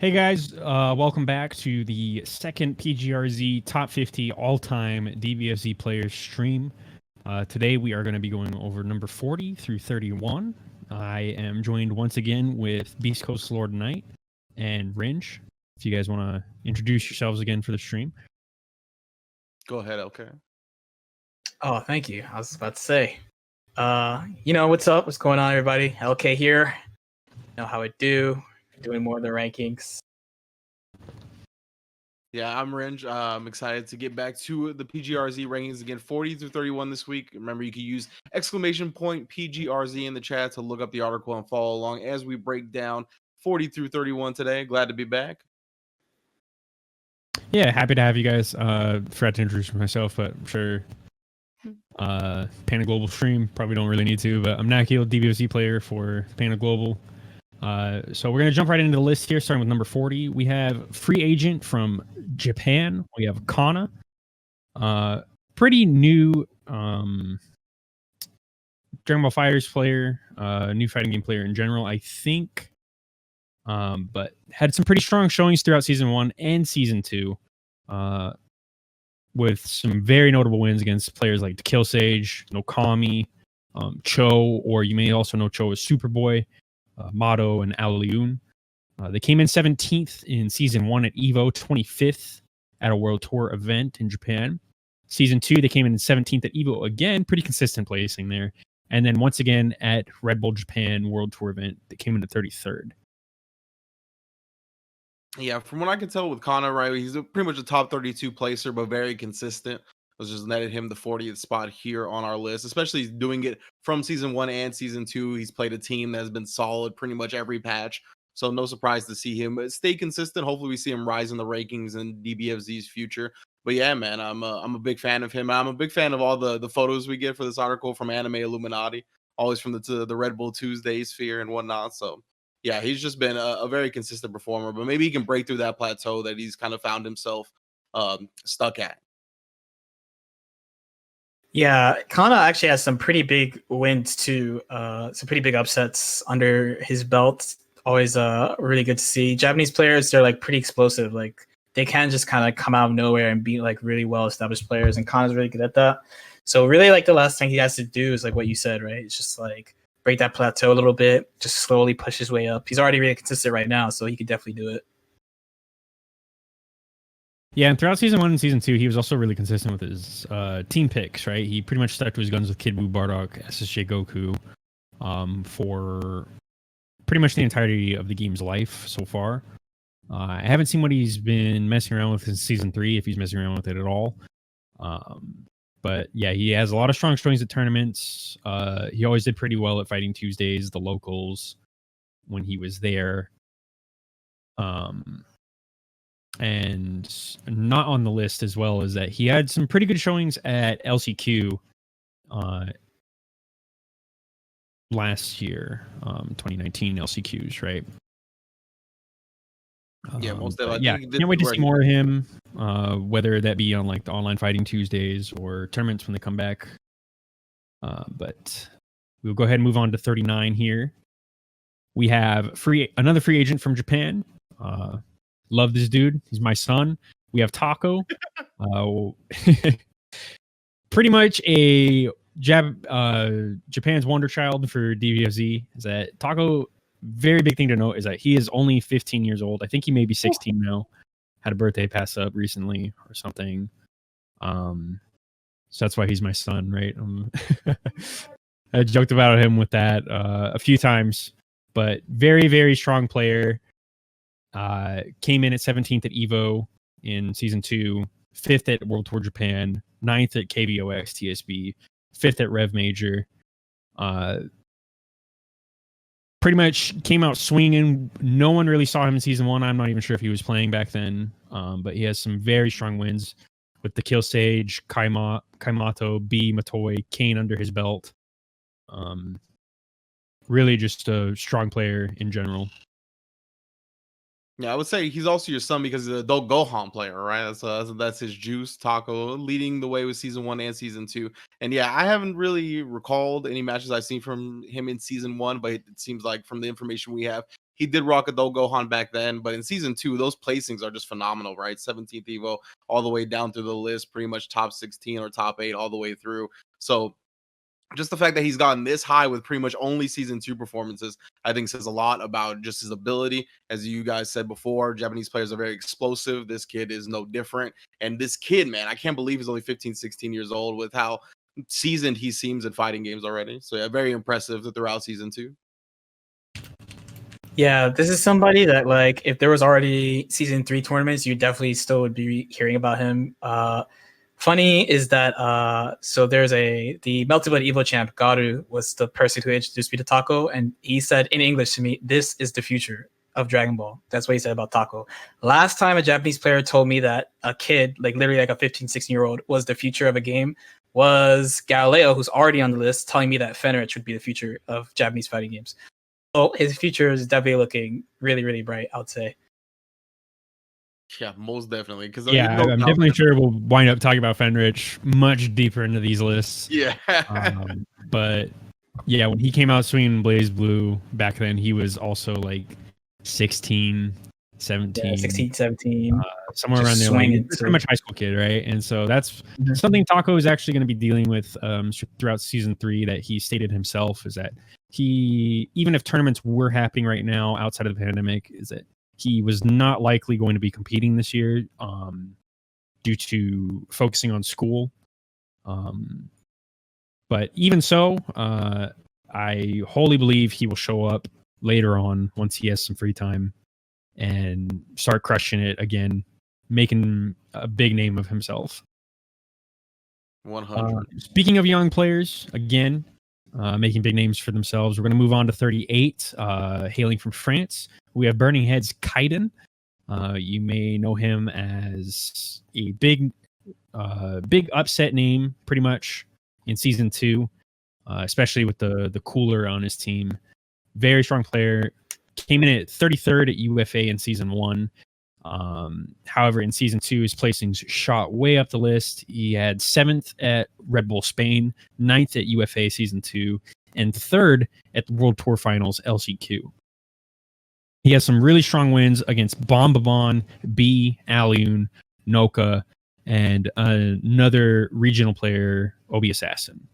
Hey guys, welcome back to the second PGRZ Top 50 All-Time DBFZ Players stream. Today we are going to be going over number 40 through 31. I am joined once again with Beast Coast LordKnight and Rynge. If you guys want to introduce yourselves again for the stream. Go ahead, okay. Oh, thank you. I was about to say, what's up? What's going on, everybody? LK here. Know how it do. Doing more of the rankings. Yeah, I'm Rynge. I'm excited to get back to the PGRZ rankings again, 40 through 31 this week. Remember, you can use !PGRZ in the chat to look up the article and follow along as we break down 40 through 31 today. Glad to be back. Yeah, happy to have you guys. Forgot to introduce myself, but I'm sure Panda Global stream probably don't really need to, but I'm Nakkiel, DBFZ player for Panda Global. So we're going to jump right into the list here, starting with number 40. We have free agent from Japan. We have Kana. Pretty new Dragon Ball FighterZ player, new fighting game player in general, I think. But had some pretty strong showings throughout Season 1 and Season 2. With some very notable wins against players like the Kill Sage, Nokami, Cho, or you may also know Cho as Superboy, Mato, and Aoliun. They came in 17th in Season 1 at EVO, 25th at a World Tour event in Japan. Season 2, they came in 17th at EVO again, pretty consistent placing there. And then once again at Red Bull Japan World Tour event, they came in at 33rd. Yeah, from what I can tell with Kana, right, he's pretty much a top 32 placer, but very consistent. Was just netted him the 40th spot here on our list, especially doing it from Season 1 and Season 2. He's played a team that has been solid pretty much every patch, so no surprise to see him stay consistent. Hopefully we see him rise in the rankings in DBFZ's future. But yeah, man, I'm a big fan of him. I'm a big fan of all the photos we get for this article from Anime Illuminati, always from the Red Bull Tuesday sphere and whatnot. So yeah, he's just been a very consistent performer, but maybe he can break through that plateau that he's kind of found himself stuck at. Yeah, Kana actually has some pretty big wins too. Some pretty big upsets under his belt. Always really good to see. Japanese players, they're like pretty explosive. Like they can just kind of come out of nowhere and beat like really well established players, and Kana's really good at that. So really, like the last thing he has to do is like what you said, right? It's just like break that plateau a little bit, just slowly push his way up. He's already really consistent right now, so he could definitely do it. Yeah, and throughout Season 1 and Season 2, he was also really consistent with his team picks, right? He pretty much stuck to his guns with Kid Buu, Bardock, SSJ Goku for pretty much the entirety of the game's life so far. I haven't seen what he's been messing around with in Season 3, if he's messing around with it at all. But yeah, he has a lot of strong showings at tournaments. He always did pretty well at Fighting Tuesdays, the locals, when he was there. And not on the list as well is that he had some pretty good showings at LCQ last year, 2019 LCQs, right? Yeah, most definitely. Yeah, can't wait to see more of him, whether that be on like the online Fighting Tuesdays or tournaments when they come back. But we'll go ahead and move on to 39 here. We have another free agent from Japan. Love this dude. He's my son. We have Taco. Pretty much a Japan's wonder child for DBFZ. Is that Taco? Very big thing to note is that he is only 15 years old. I think he may be 16 now. Had a birthday pass up recently or something. So that's why he's my son, right? I joked about him with that a few times, but very, very strong player. Came in at 17th at EVO in Season 2, 5th at World Tour Japan, 9th at KBOX TSB, 5th at Rev Major. Pretty much came out swinging. No one really saw him in Season 1. I'm not even sure if he was playing back then, but he has some very strong wins with the Kill Sage, Kaimato, B, Matoi, Kane under his belt. Really just a strong player in general. Yeah, I would say he's also your son because he's an adult Gohan player, right? That's his juice. Taco leading the way with Season 1 and Season 2. And yeah, I haven't really recalled any matches I've seen from him in Season 1, but it seems like from the information we have, He did rock a Gohan back then, but in season 2, those placings are just phenomenal, right? 17th Evo all the way down through the list, pretty much top 16 or top 8 all the way through. So just the fact that he's gotten this high with pretty much only season 2 performances, I think says a lot about just his ability. As you guys said before, Japanese players are very explosive. This kid is no different. And this kid, man, I can't believe he's only 15, 16 years old with how seasoned he seems in fighting games already. So yeah, very impressive throughout season 2. Yeah, this is somebody that, like, if there was already season 3 tournaments, you definitely still would be hearing about him. Funny is that so there's the Melted Blood Evo champ Garu was the person who introduced me to Taco, and he said in English to me, "This is the future of Dragon Ball." That's what he said about Taco. Last time a Japanese player told me that a kid, like literally like a 15, 16-year-old, was the future of a game was Galileo, who's already on the list, telling me that Fenrich would be the future of Japanese fighting games. So his future is definitely looking really, really bright, I would say. Yeah, most definitely. Because yeah, I'm definitely sure we'll wind up talking about Fenrich much deeper into these lists. Yeah. But yeah, when he came out swinging Blaze Blue back then, he was also like 16, 17. Yeah, 16, 17. Somewhere around there. Like, pretty much high school kid, right? And so that's something Taco is actually going to be dealing with throughout season 3 that he stated himself is that he, even if tournaments were happening right now outside of the pandemic, is that he was not likely going to be competing this year due to focusing on school. But even so, I wholly believe he will show up later on once he has some free time and start crushing it again, making a big name of himself. 100. Speaking of young players, again, making big names for themselves, we're going to move on to 38, hailing from France. We have Burning Head's Kaiden. You may know him as a big upset name, pretty much in season 2, especially with the cooler on his team. Very strong player. Came in at 33rd at UFA in season 1. However, in season 2, his placings shot way up the list. He had 7th at Red Bull Spain, 9th at UFA season 2, and 3rd at the World Tour Finals LCQ. He has some really strong wins against Bombabon, B, Aliun, Noka, and another regional player, Obi Assassin.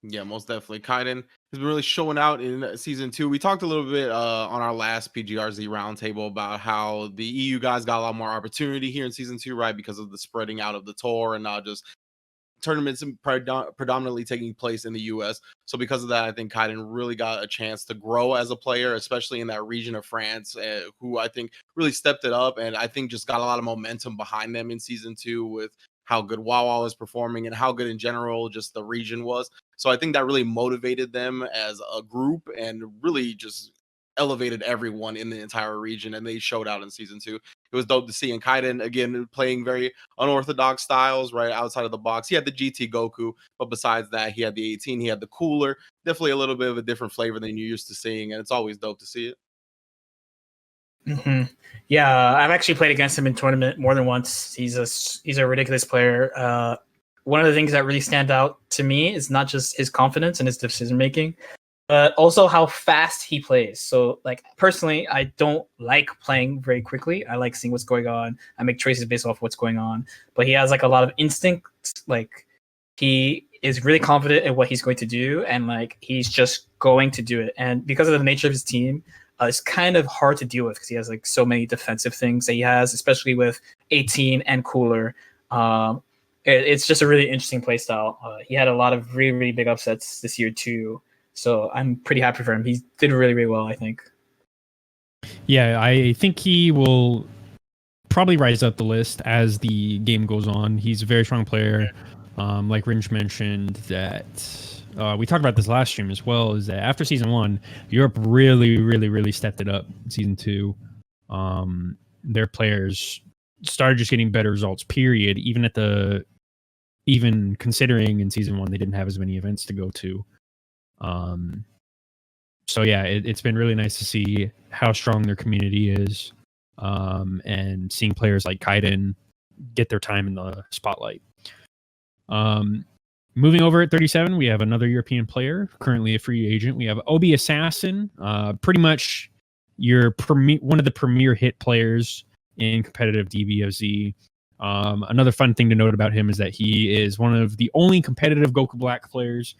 Yeah, most definitely. Kaiden has been really showing out in season 2. We talked a little bit on our last PGRZ roundtable about how the EU guys got a lot more opportunity here in season 2, right? Because of the spreading out of the tour and not just tournaments predominantly taking place in the US. So because of that, I think Kaiden really got a chance to grow as a player, especially in that region of France, who I think really stepped it up and I think just got a lot of momentum behind them in season 2 with how good Wawa was performing and how good in general just the region was. So I think that really motivated them as a group and really just elevated everyone in the entire region, and they showed out in season 2. It was dope to see. And Kaiden, again, playing very unorthodox styles, right, outside of the box. He had the GT Goku, but besides that, he had the 18, he had the cooler. Definitely a little bit of a different flavor than you're used to seeing, and it's always dope to see it. Mm-hmm. Yeah, I've actually played against him in tournament more than once. He's a ridiculous player. One of the things that really stand out to me is not just his confidence and his decision making, but also how fast he plays. So, like, personally, I don't like playing very quickly. I like seeing what's going on. I make choices based off what's going on. But he has like a lot of instinct. Like, he is really confident in what he's going to do, and like he's just going to do it. And because of the nature of his team, it's kind of hard to deal with because he has like so many defensive things that he has, especially with 18 and cooler. It's just a really interesting play style. He had a lot of really, really big upsets this year too. So I'm pretty happy for him. He did really, really well, I think. Yeah, I think he will probably rise up the list as the game goes on. He's a very strong player. Like Rynge mentioned that we talked about this last stream as well, is that after season 1, Europe really, really, really stepped it up in season 2. Their players started just getting better results, period. Even considering in season 1 they didn't have as many events to go to. So yeah, it's been really nice to see how strong their community is, and seeing players like Kaiden get their time in the spotlight. Moving over at 37, we have another European player, currently a free agent. We have Obi Assassin, pretty much one of the premier hit players in competitive DBFZ. Another fun thing to note about him is that he is one of the only competitive Goku Black players.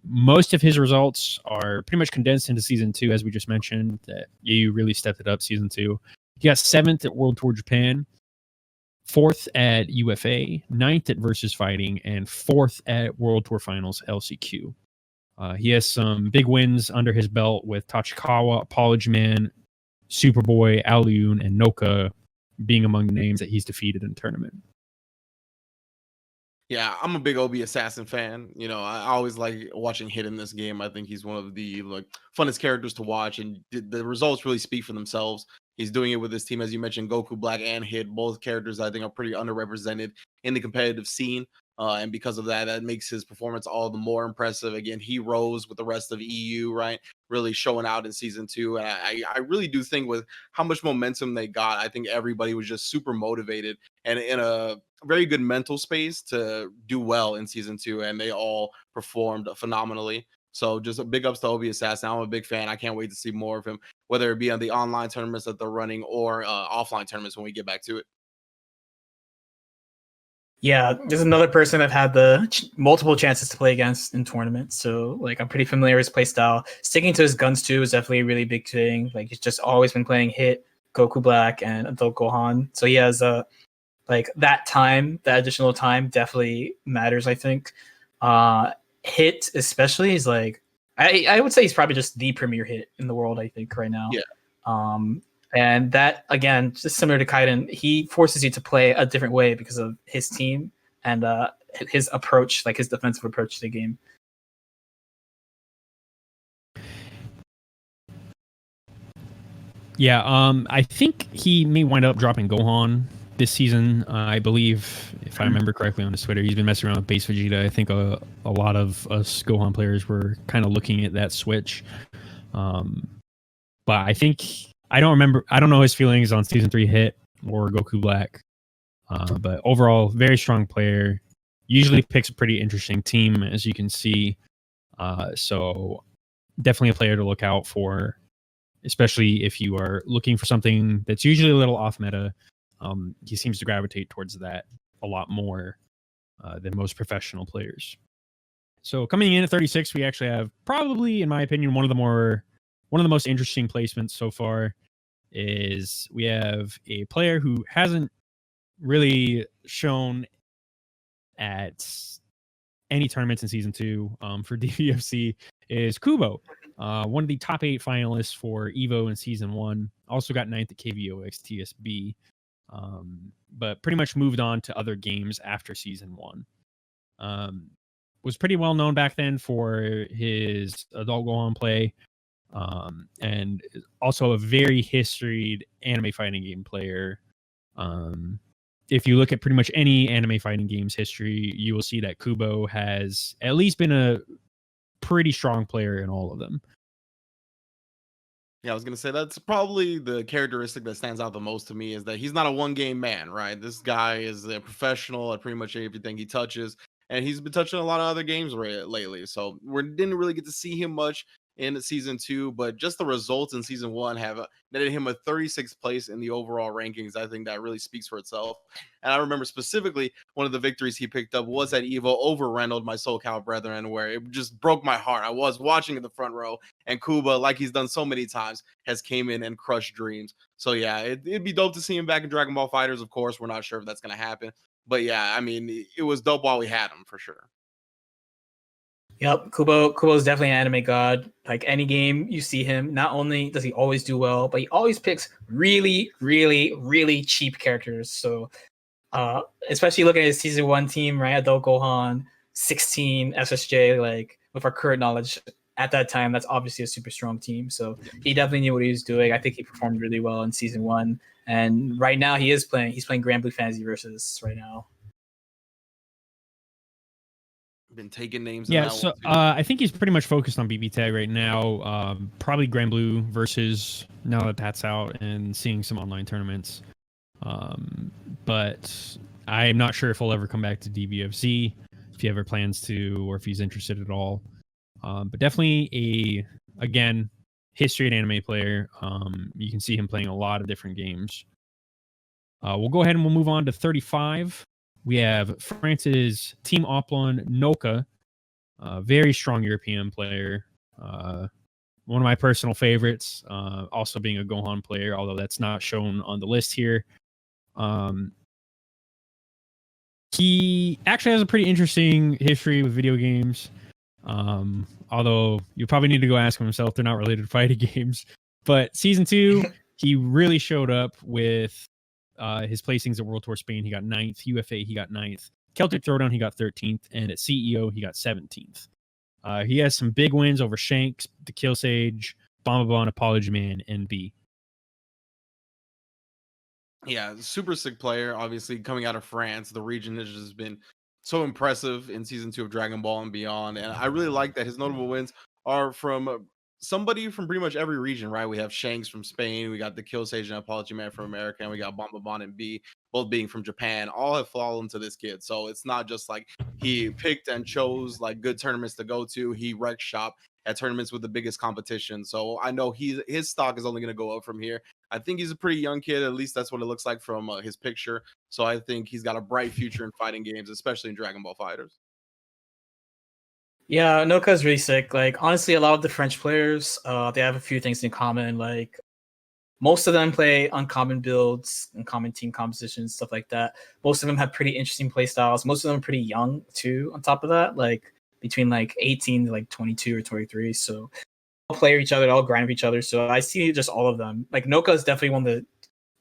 Most of his results are pretty much condensed into Season 2, as we just mentioned. That you really stepped it up Season 2. He got 7th at World Tour Japan, 4th at UFA, 9th at Versus Fighting, and 4th at World Tour Finals LCQ. He has some big wins under his belt with Tachikawa, Apology Man, Superboy, Alioun, and Noka being among the names that he's defeated in the tournament. Yeah, I'm a big Obi Assassin fan. You know, I always like watching Hit in this game. I think he's one of the funnest characters to watch, and the results really speak for themselves. He's doing it with his team, as you mentioned, Goku Black and Hit. Both characters I think are pretty underrepresented in the competitive scene. And because of that, that makes his performance all the more impressive. Again, he rose with the rest of EU, right? Really showing out in Season 2. And I really do think with how much momentum they got, I think everybody was just super motivated and in a very good mental space to do well in Season 2. And they all performed phenomenally. So just a big ups to Obi Assassin. I'm a big fan. I can't wait to see more of him, whether it be on the online tournaments that they're running or offline tournaments when we get back to it. Yeah, there's another person I've had the multiple chances to play against in tournaments, so like I'm pretty familiar with his play style. Sticking to his guns too is definitely a really big thing. Like he's just always been playing Hit, Goku Black, and Adult Gohan. So he has like that additional time definitely matters. I think Hit especially is like I would say he's probably just the premier Hit in the world. I think right now. Yeah. And that, again, just similar to Kaiden, he forces you to play a different way because of his team and his approach, like his defensive approach to the game. Yeah, I think he may wind up dropping Gohan this season. I believe, if I remember correctly on his Twitter, he's been messing around with base Vegeta. I think a lot of us Gohan players were kind of looking at that switch. But I think... I don't know his feelings on Season 3 Hit or Goku Black. But overall, very strong player. Usually picks a pretty interesting team, as you can see. So definitely a player to look out for, especially if you are looking for something that's usually a little off meta. He seems to gravitate towards that a lot more than most professional players. So coming in at 36, we actually have probably, in my opinion, one of the most interesting placements so far. Is we have a player who hasn't really shown at any tournaments in Season 2 for DBFC is Kubo, one of the top 8 finalists for EVO in Season 1. Also got 9th at KVOX TSB, but pretty much moved on to other games after Season 1. Was pretty well known back then for his Adult Gohan play. And also a very historied anime fighting game player. If you look at pretty much any anime fighting games history, you will see that Kubo has at least been a pretty strong player in all of them. Yeah, I was going to say that's probably the characteristic that stands out the most to me is that he's not a one-game man, right? This guy is a professional at pretty much everything he touches, and he's been touching a lot of other games lately. So we didn't really get to see him much in Season 2, but just the results in Season 1 have netted him a 36th place in the overall rankings. I think that really speaks for itself. And I remember specifically one of the victories he picked up was at EVO over Reynolds, my SoCal brethren, where it just broke my heart. I was watching in the front row, and Kuba, like he's done so many times, has came in and crushed dreams. So yeah, it'd be dope to see him back in Dragon Ball FighterZ. Of course, we're not sure if that's going to happen. But yeah, I mean, it was dope while we had him, for sure. Yep, Kubo's definitely an anime god. Like any game you see him, not only does he always do well, but he always picks really, really, really cheap characters. So especially looking at his Season 1 team, right? Adult Gohan, 16, SSJ, like with our current knowledge at that time, that's obviously a super strong team. So he definitely knew what he was doing. I think he performed really well in Season 1. And right now he's playing Grand Blue Fantasy Versus right now. Been taking names. Yeah, so I think he's pretty much focused on BB Tag right now. Probably Grand Blue versus now that that's out and seeing some online tournaments. But I'm not sure if he'll ever come back to DBFZ. if he ever plans to, or if he's interested at all. But definitely again, history and anime player. You can see him playing a lot of different games. We'll go ahead and we'll move on to 35. We have France's Team Oplon Noka, very strong European player. One of my personal favorites, also being a Gohan player, although that's not shown on the list here. He actually has a pretty interesting history with video games. Although you probably need to go ask him himself. They're not related to fighting games. But season 2, he really showed up with his placings at World Tour Spain. He got 9th. UFA, he got 9th. Celtic Throwdown, he got 13th. And at CEO, he got 17th. He has some big wins over Shanks, the Kill Sage, Bombabon, Apology Man, and B. Yeah, super sick player. Obviously, coming out of France, the region has just been so impressive in season 2 of Dragon Ball and beyond. And I really like that his notable wins are from somebody from pretty much every region, right? We have Shanks from Spain, we got the Kill Sage and Apology Man from America, and we got Bombabon and B, both being from Japan. All have fallen to this kid. So it's not just like he picked and chose like good tournaments to go to. He wrecked shop at tournaments with the biggest competition. So I know his stock is only going to go up from here. I think he's a pretty young kid. At least that's what it looks like from his picture. So I think he's got a bright future in fighting games, especially in Dragon Ball FighterZ. Yeah, Noka's really sick. Like, honestly, a lot of the French players, they have a few things in common. Like, most of them play uncommon builds, uncommon team compositions, stuff like that. Most of them have pretty interesting play styles. Most of them are pretty young, too, on top of that. Like, between, like, 18 to, like, 22 or 23. So, all play each other, all grind with each other. So, I see just all of them. Like, Noka is definitely one of the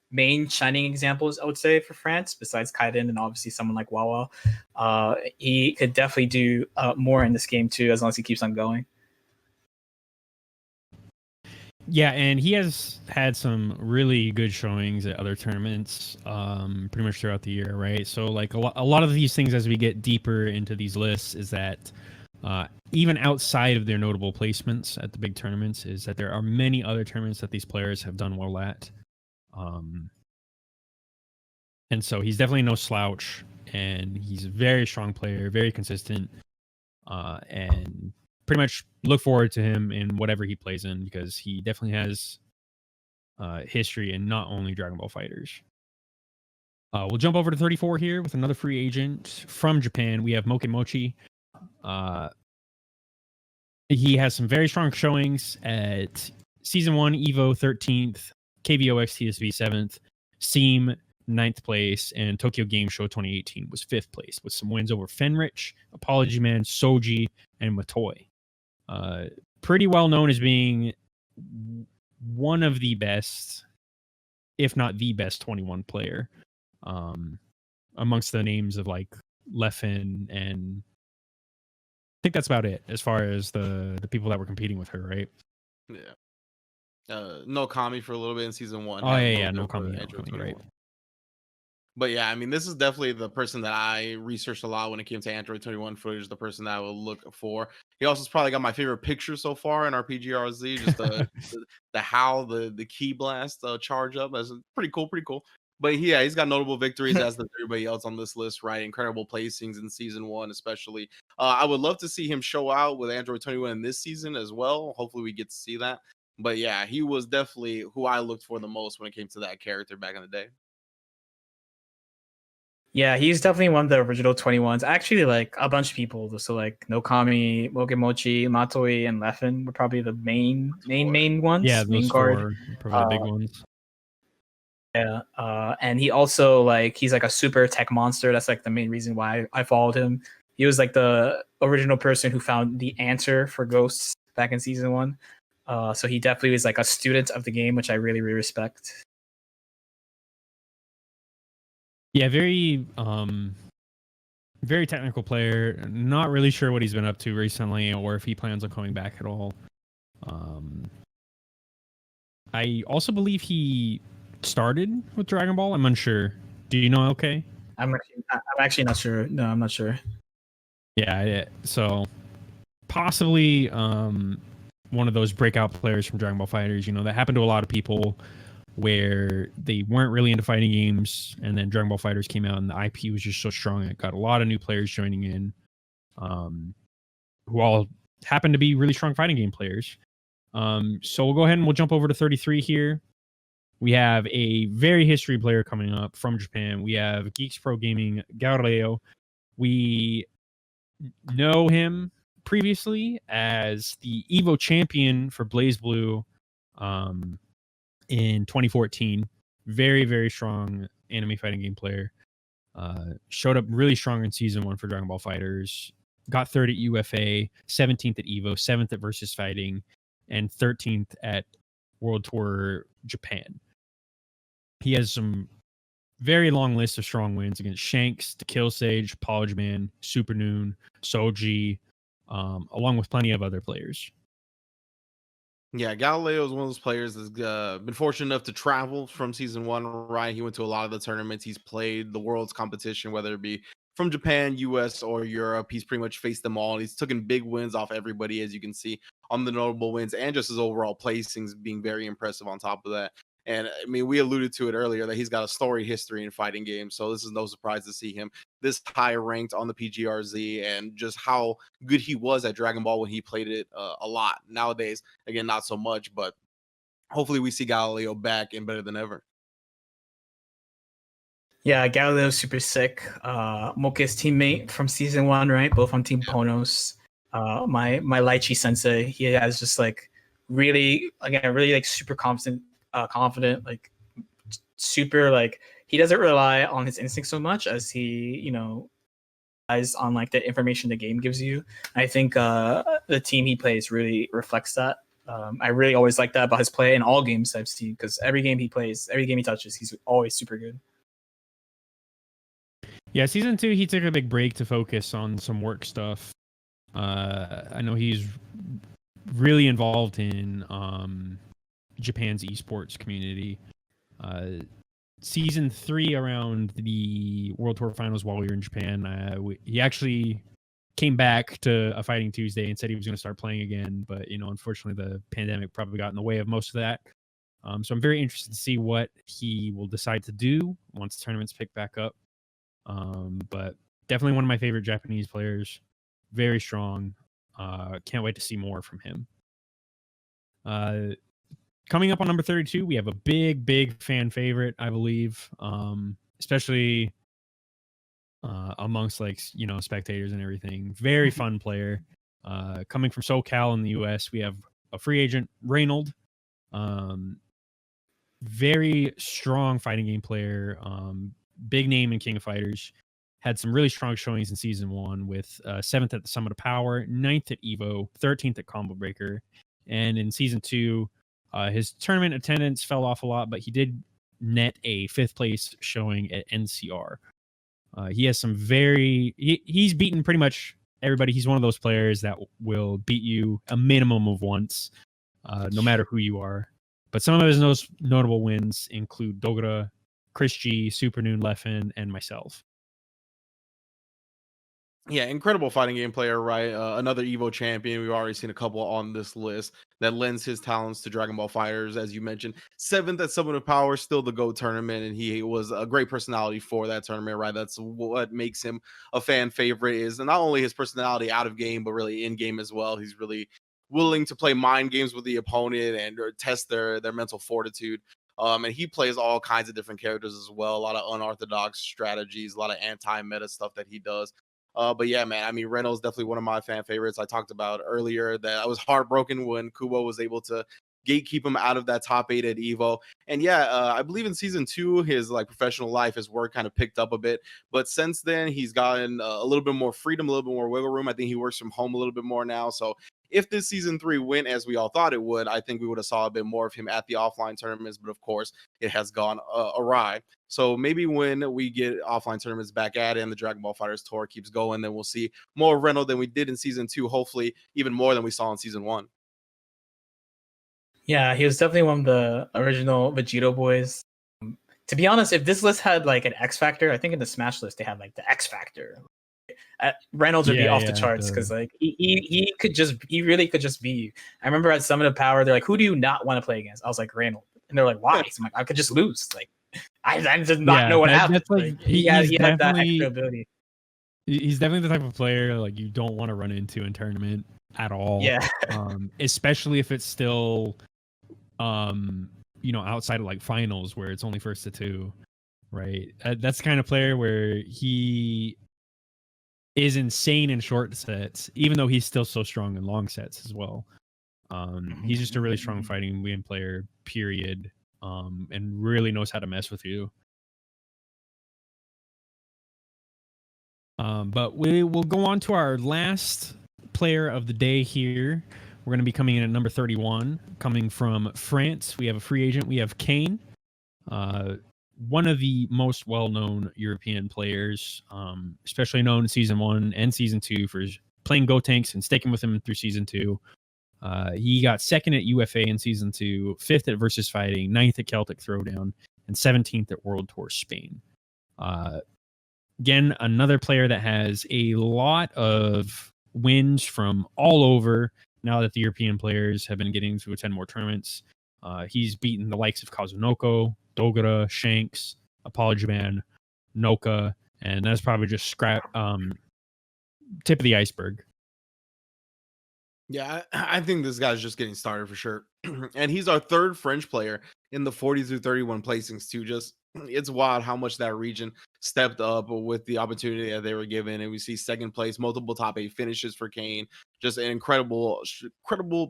main shining examples, I would say, for France, besides Kaiden and obviously someone like Wawa. He could definitely do more in this game too, as long as he keeps on going. Yeah, and he has had some really good showings at other tournaments pretty much throughout the year, right? So like a lot of these things as we get deeper into these lists is that even outside of their notable placements at the big tournaments is that there are many other tournaments that these players have done well at. And so he's definitely no slouch, and he's a very strong player, very consistent, and pretty much look forward to him in whatever he plays in because he definitely has history in not only Dragon Ball FighterZ. We'll jump over to 34 here with another free agent from Japan. We have Mochi Mochi. He has some very strong showings at Season 1, EVO 13th, KVOX TSV 7th, SEAM 9th place, and Tokyo Game Show 2018 was 5th place with some wins over Fenrich, Apology Man, Soji, and Matoi. Pretty well known as being one of the best, if not the best 21 player amongst the names of like Leffen, and I think that's about it as far as the people that were competing with her, right? Yeah. No Kami for a little bit in season 1. Oh yeah, no Kami, right. But yeah, I mean, this is definitely the person that I researched a lot when it came to Android 21 footage, the person that I would look for. He also has probably got my favorite picture so far in our PGRZ, just the how the key blast charge up. That's pretty cool. But yeah, he's got notable victories as does everybody else on this list, right? Incredible placings in season 1, especially. I would love to see him show out with Android 21 in this season as well. Hopefully we get to see that. But yeah, he was definitely who I looked for the most when it came to that character back in the day. Yeah, he's definitely one of the original 21s. Actually, like a bunch of people. So like Nokami, Mochi Mochi, Matoi, and Leffen were probably the main ones. Yeah, main those guard. probably the big ones. Yeah, and he also like he's like a super tech monster. That's like the main reason why I followed him. He was like the original person who found the answer for ghosts back in season 1. So he definitely was like a student of the game, which I really, really respect. Yeah, very technical player. Not really sure what he's been up to recently or if he plans on coming back at all. I also believe he started with Dragon Ball. I'm unsure. Do you know, LK? I'm actually not sure. No, I'm not sure. Yeah, so possibly one of those breakout players from Dragon Ball FighterZ. You know, that happened to a lot of people where they weren't really into fighting games, and then Dragon Ball FighterZ came out, and the IP was just so strong it got a lot of new players joining in. who all happen to be really strong fighting game players. So we'll go ahead and we'll jump over to 33 here. We have a very history player coming up from Japan. We have Geeks Pro Gaming Galileo. We know him previously as the Evo champion for BlazBlue in 2014. Very, very strong anime fighting game player. Showed up really strong in season 1 for Dragon Ball FighterZ. Got 3rd at UFA, 17th at Evo, 7th at Versus Fighting, and 13th at World Tour Japan. He has some very long list of strong wins against Shanks, Nakkiel Sage, Polishman, Super Noon, Soji, along with plenty of other players. Yeah, Galileo is one of those players that's been fortunate enough to travel from season 1, right? He went to a lot of the tournaments. He's played the world's competition, whether it be from Japan, US, or Europe. He's pretty much faced them all. He's taken big wins off everybody, as you can see on the notable wins, and just his overall placings being very impressive on top of that. And I mean, we alluded to it earlier that he's got a storied history in fighting games. So this is no surprise to see him this high ranked on the PGRZ, and just how good he was at Dragon Ball when he played it a lot. Nowadays, again, not so much, but hopefully we see Galileo back and better than ever. Yeah, Galileo's super sick. Mocha's teammate from season 1, right? Both on Team Ponos. My Lychee sensei, he has just like really like super confident, like super like he doesn't rely on his instincts so much as he, relies on like the information the game gives you. I think the team he plays really reflects that. I really always like that about his play in all games I've seen, because every game he plays, every game he touches, he's always super good. Yeah, season 2, he took a big break to focus on some work stuff. I know he's really involved in Japan's esports community. Season 3, around the World Tour Finals while we were in Japan, he actually came back to a Fighting Tuesday and said he was going to start playing again, but unfortunately the pandemic probably got in the way of most of that. So I'm very interested to see what he will decide to do once tournaments pick back up. But definitely one of my favorite Japanese players. Very strong. Can't wait to see more from him. Coming up on number 32, we have a big fan favorite, I believe, especially amongst spectators and everything. Very fun player. Coming from SoCal in the US, we have a free agent, Reynold. Very strong fighting game player. Big name in King of Fighters. Had some really strong showings in season 1 with 7th at the Summit of Power, 9th at Evo, 13th at Combo Breaker. And in season 2, his tournament attendance fell off a lot, but he did net a 5th place showing at NCR. He has some he's beaten pretty much everybody. He's one of those players that will beat you a minimum of once, no matter who you are. But some of his most notable wins include Dogura, Chris G, Super Noon, Leffen, and myself. Yeah, incredible fighting game player, right? Another Evo champion. We've already seen a couple on this list that lends his talents to Dragon Ball FighterZ, as you mentioned. 7th at Summit of Power, still the GO tournament, and he was a great personality for that tournament, right? That's what makes him a fan favorite, is not only his personality out of game, but really in game as well. He's really willing to play mind games with the opponent and test their mental fortitude. And he plays all kinds of different characters as well. A lot of unorthodox strategies, a lot of anti-meta stuff that he does. But yeah, man, I mean, Reynolds definitely one of my fan favorites. I talked about earlier that I was heartbroken when Kubo was able to gatekeep him out of that top 8 at Evo. And yeah, I believe in season 2, his professional life, his work kind of picked up a bit. But since then, he's gotten a little bit more freedom, a little bit more wiggle room. I think he works from home a little bit more now. So if this season 3 went as we all thought it would, I think we would have saw a bit more of him at the offline tournaments. But of course, it has gone awry. So maybe when we get offline tournaments back at it and the Dragon Ball FighterZ tour keeps going, then we'll see more Reno than we did in season 2. Hopefully, even more than we saw in season 1. Yeah, he was definitely one of the original Vegito boys. To be honest, if this list had like an X Factor, I think in the Smash list they had like the X Factor. Reynolds would be off the charts because like he really could just be. I remember at Summit of Power, they're like, "Who do you not want to play against?" I was like, "Reynolds," and they're like, "Why?" So I'm like, "I could just lose." Like, I did not know what happened. Like, he had that extra ability. He's definitely the type of player like you don't want to run into in tournament at all. Yeah. Especially if it's still, outside of like finals where it's only first to two, right? That's the kind of player where he is insane in short sets, even though he's still so strong in long sets as well. He's just a really strong fighting game player, period, and really knows how to mess with you. But we will go on to our last player of the day here. We're going to be coming in at number 31, coming from France. We have a free agent. We have Kane, one of the most well-known European players, especially known in Season 1 and Season 2 for playing Gotenks and sticking with him through Season 2. He got second at UFA in Season 2, 5th at Versus Fighting, 9th at Celtic Throwdown, and 17th at World Tour Spain. Again, another player that has a lot of wins from all over now that the European players have been getting to attend more tournaments. He's beaten the likes of Kazunoko, Dogura, Shanks, Apologiman, Noka, and that's probably just tip of the iceberg. Yeah, I think this guy's just getting started for sure. And he's our third French player in the 40 through 31 placings too. Just it's wild how much that region stepped up with the opportunity that they were given. And we see second place, multiple top 8 finishes for Kane. Just an incredible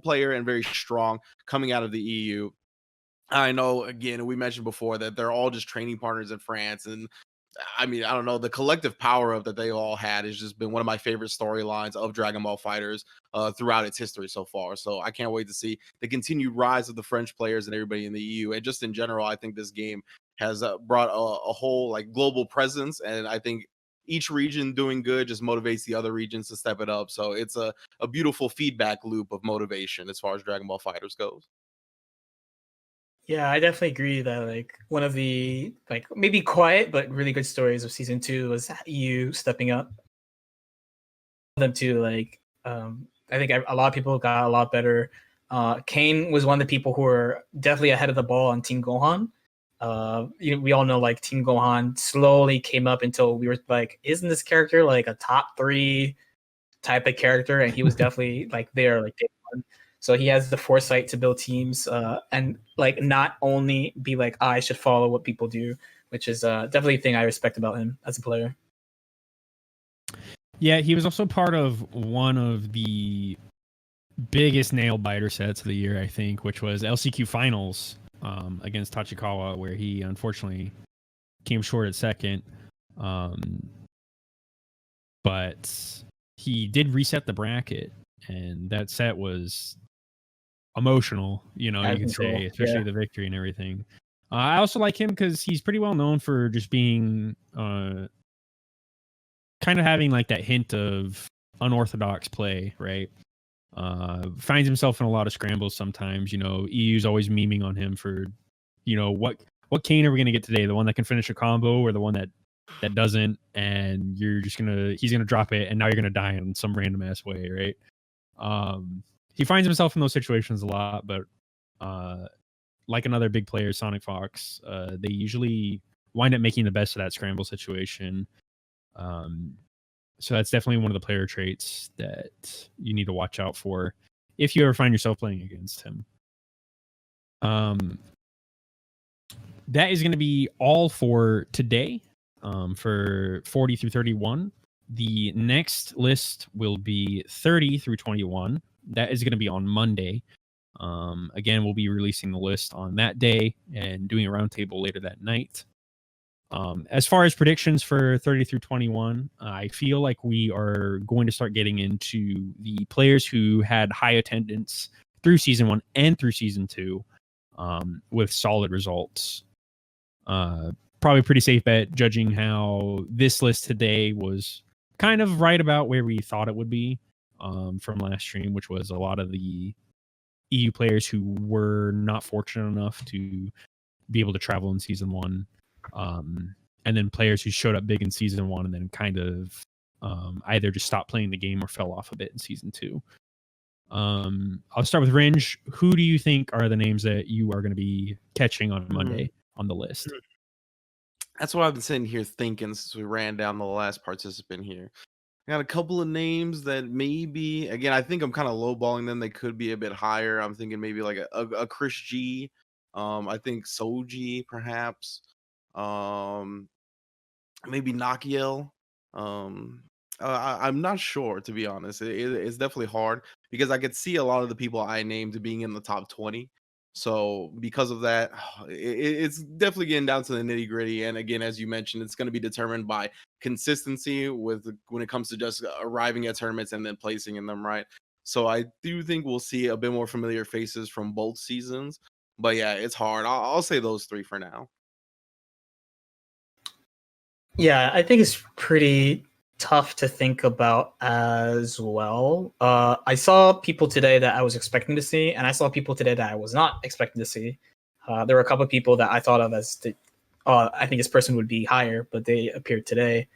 player and very strong coming out of the EU. I know, again, we mentioned before that they're all just training partners in France. And I mean, I don't know, the collective power of that they all had has just been one of my favorite storylines of Dragon Ball FighterZ throughout its history so far. So I can't wait to see the continued rise of the French players and everybody in the EU. And just in general, I think this game has brought a whole like global presence. And I think each region doing good just motivates the other regions to step it up. So it's a beautiful feedback loop of motivation as far as Dragon Ball FighterZ goes. Yeah, I definitely agree that like one of the like maybe quiet but really good stories of Season 2 was EU stepping up. Them too, like I think a lot of people got a lot better. Kane was one of the people who were definitely ahead of the ball on Team Gohan. We all know like Team Gohan slowly came up until we were like, isn't this character like a top 3 type of character? And he was definitely like there like day one. So he has the foresight to build teams and like not only be like, I should follow what people do, which is definitely a thing I respect about him as a player. Yeah, he was also part of one of the biggest nail biter sets of the year, I think, which was LCQ Finals against Tachikawa, where he unfortunately came short at second. But he did reset the bracket, and that set was emotional, you can say, especially the victory and everything. I also like him because he's pretty well known for just being kind of having like that hint of unorthodox play, right? Finds himself in a lot of scrambles sometimes. EU's always memeing on him for, what Kane are we gonna get today? The one that can finish a combo or the one that doesn't? And he's gonna drop it, and now you're gonna die in some random ass way, right? He finds himself in those situations a lot, but like another big player, Sonic Fox, they usually wind up making the best of that scramble situation. So that's definitely one of the player traits that you need to watch out for if you ever find yourself playing against him. That is going to be all for today for 40 through 31. The next list will be 30 through 21. That is going to be on Monday. Again, we'll be releasing the list on that day and doing a roundtable later that night. As far as predictions for 30 through 21, I feel like we are going to start getting into the players who had high attendance through Season 1 and through Season 2 with solid results. Probably a pretty safe bet, judging how this list today was kind of right about where we thought it would be from last stream, which was a lot of the EU players who were not fortunate enough to be able to travel in Season 1. And then players who showed up big in Season 1 and then kind of either just stopped playing the game or fell off a bit in Season 2. I'll start with Rynge. Who do you think are the names that you are going to be catching on Monday on the list? That's what I've been sitting here thinking since we ran down the last participant here. I got a couple of names that maybe, again, I think I'm kind of lowballing them. They could be a bit higher. I'm thinking maybe like a Chris G. I think Soji perhaps. Maybe Nakkiel. Um, I'm not sure, to be honest. It's definitely hard because I could see a lot of the people I named being in the top 20. So because of that, it's definitely getting down to the nitty gritty. And again, as you mentioned, it's going to be determined by consistency when it comes to just arriving at tournaments and then placing in them, right? So I do think we'll see a bit more familiar faces from both seasons. But yeah, it's hard. I'll say those three for now. Yeah, I think it's pretty tough to think about as well. I saw people today that I was expecting to see, and I saw people today that I was not expecting to see. There were a couple of people that I thought of as I think this person would be higher, but they appeared today.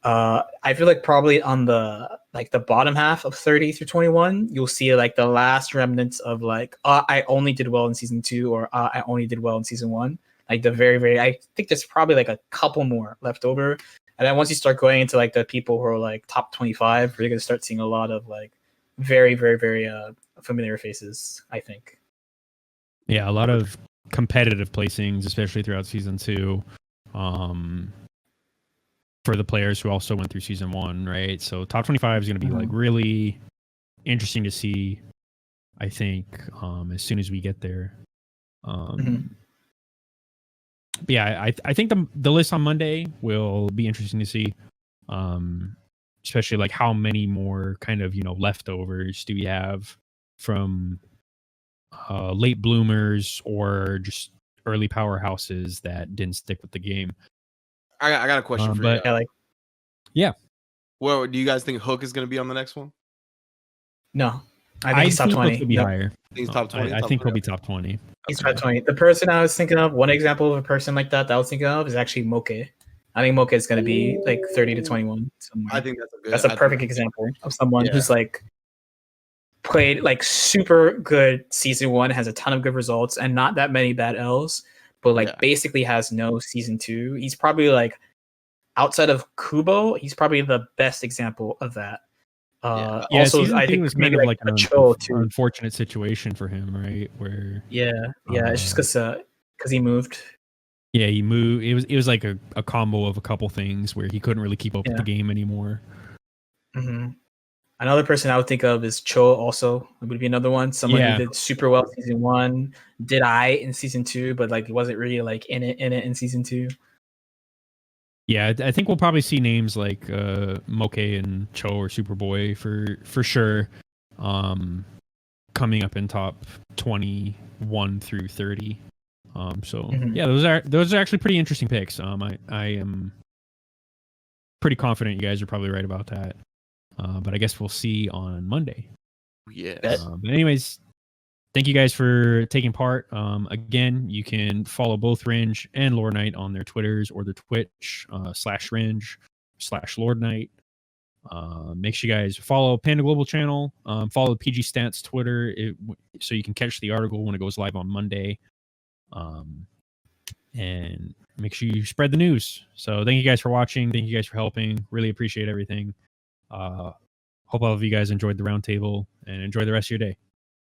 I feel like probably on the bottom half of 30 through 21, you'll see like the last remnants of like, I only did well in season 2, or I only did well in season 1. Like the very, I think there's probably like a couple more left over. And then once you start going into like the people who are like top 25, you're going to start seeing a lot of like very, very, very familiar faces, I think. Yeah, a lot of competitive placings, especially throughout season 2. For the players who also went through season 1, right? So top 25 is going to be like really interesting to see, I think, as soon as we get there. But yeah, I think the list on Monday will be interesting to see, especially like how many more kind of leftovers do we have from late bloomers or just early powerhouses that didn't stick with the game. I got a question for you. Yeah. Well, do you guys think Hook is going to be on the next one? No, I think he's top 20. He'll be higher. He's top 20. I think he'll be top 20. He's top 20. The person I was thinking of, one example of a person like that I was thinking of is actually Mochi. I think Mochi is going to be like 30 to 21 somewhere. I think that's a perfect example of someone who's like played like super good season 1, has a ton of good results and not that many bad L's, but like basically has no season 2. He's probably like, outside of Kubo, he's probably the best example of that. Also, I think was maybe kind of like an too. unfortunate situation for him, right? Where it's just because he moved. Yeah, he moved. It was like a combo of a couple things where he couldn't really keep up with the game anymore. Another person I would think of is Cho. Also, it would be another one. Someone who did super well season 1, did in season 2, but like wasn't really like in it in season 2. Yeah, I think we'll probably see names like Moche and Cho or Superboy for sure, coming up in top 21 through 30. Yeah, those are actually pretty interesting picks. I am pretty confident you guys are probably right about that. But I guess we'll see on Monday. Yeah. But anyways, thank you guys for taking part. Again, you can follow both Rynge and LordKnight on their Twitters or their Twitch /Rynge/LordKnight. Make sure you guys follow Panda Global channel. Follow the PG Stats Twitter so you can catch the article when it goes live on Monday. And make sure you spread the news. So thank you guys for watching. Thank you guys for helping. Really appreciate everything. Hope all of you guys enjoyed the roundtable and enjoy the rest of your day.